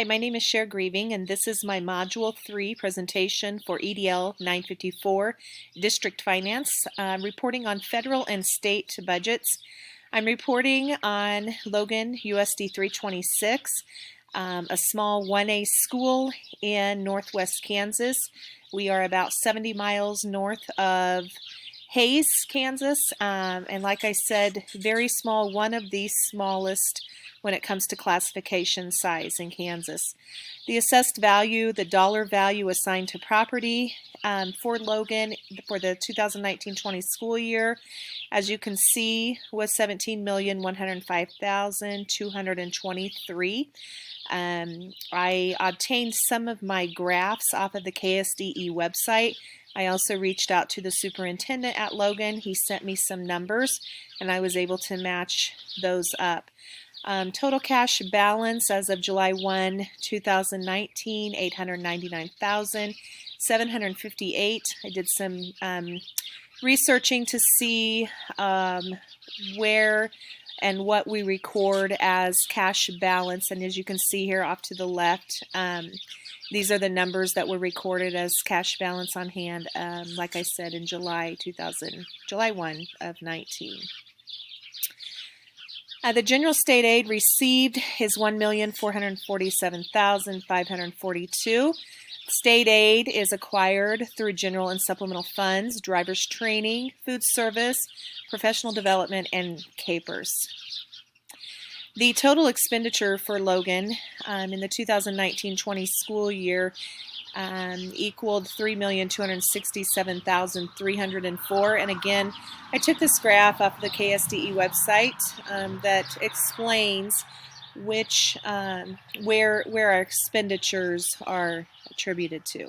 Hi, my name is Cher Grieving, and this is my Module 3 presentation for EDL 954, District Finance. I'm reporting on federal and state budgets. I'm reporting on Logan USD 326, a small 1A school in northwest Kansas. We are about 70 miles north of Hays, Kansas, and like I said, very small, one of the smallest when it comes to classification size in Kansas. The assessed value, the dollar value assigned to property for Logan for the 2019-20 school year, as you can see, was $17,105,223. I obtained some of my graphs off of the KSDE website. I also reached out to the superintendent at Logan. He sent me some numbers, and I was able to match those up. Total cash balance as of July 1, 2019, $899,758. I did some researching to see where and what we record as cash balance, and as you can see here off to the left, these are the numbers that were recorded as cash balance on hand, like I said, in July 1 of 19. The general state aid received is $1,447,542. State aid is acquired through general and supplemental funds, driver's training, food service, professional development, and capers. The total expenditure for Logan in the 2019-20 school year equaled $3,267,304. And again, I took this graph off the KSDE website that explains which where our expenditures are attributed to.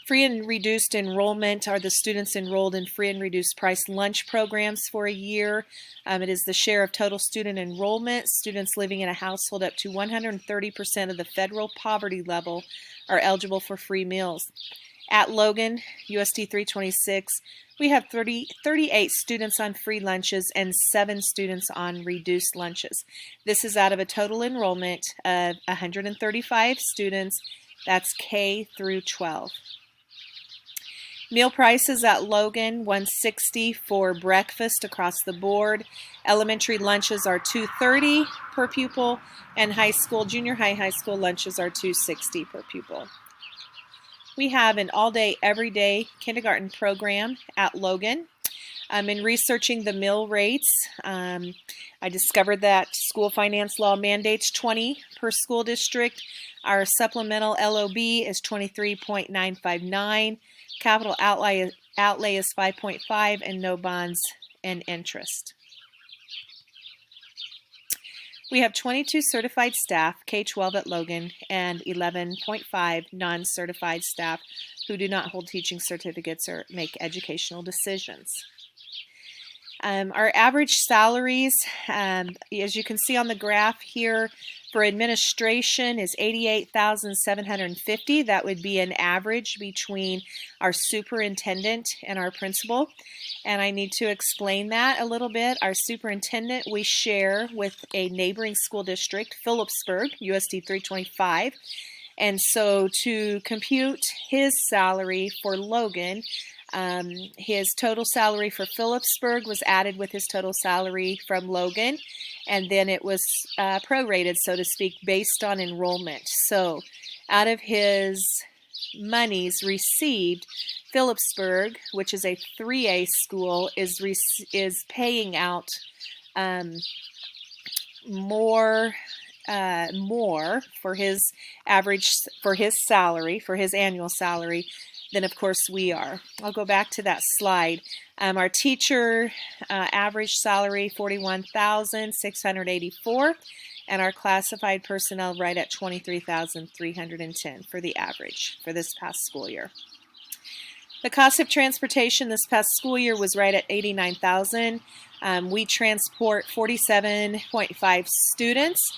Free and reduced enrollment are the students enrolled in free and reduced price lunch programs for a year. It is the share of total student enrollment. Students living in a household up to 130% of the federal poverty level are eligible for free meals. At Logan, USD 326, we have 38 students on free lunches and 7 students on reduced lunches. This is out of a total enrollment of 135 students. That's K through 12. Meal prices at Logan, $160 for breakfast across the board. Elementary lunches are $230 per pupil, and junior high school lunches are $260 per pupil. We have an all-day, everyday kindergarten program at Logan. In researching the meal rates, I discovered that school finance law mandates 20 per school district. Our supplemental LOB is 23.959. Capital outlay is 5.5, and no bonds and interest. We have 22 certified staff, K-12 at Logan, and 11.5 non-certified staff who do not hold teaching certificates or make educational decisions. Our average salaries, as you can see on the graph here, for administration is $88,750. That would be an average between our superintendent and our principal. And I need to explain that a little bit. Our superintendent we share with a neighboring school district, Phillipsburg, USD 325. And so to compute his salary for Logan, his total salary for Phillipsburg was added with his total salary from Logan, and then it was prorated, so to speak, based on enrollment. So out of his monies received, Phillipsburg, which is a 3A school, is paying out more for his annual salary than, of course, we are. I'll go back to that slide. Our teacher average salary $41,684, and our classified personnel right at $23,310 for the average for this past school year. The cost of transportation this past school year was right at $89,000. We transport 47.5 students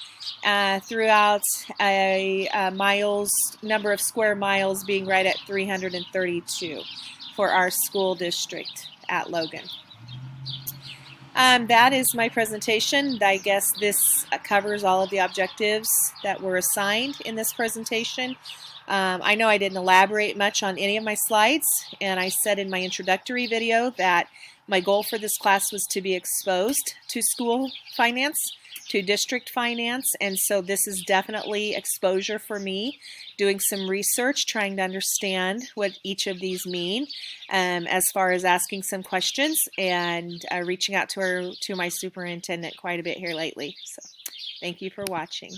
throughout a number of square miles being right at 332 for our school district at Logan. That is my presentation. I guess this covers all of the objectives that were assigned in this presentation. I know I didn't elaborate much on any of my slides, and I said in my introductory video that my goal for this class was to be exposed to school finance, to district finance, and so this is definitely exposure for me, doing some research, trying to understand what each of these mean, as far as asking some questions and reaching out to my superintendent quite a bit here lately. So thank you for watching.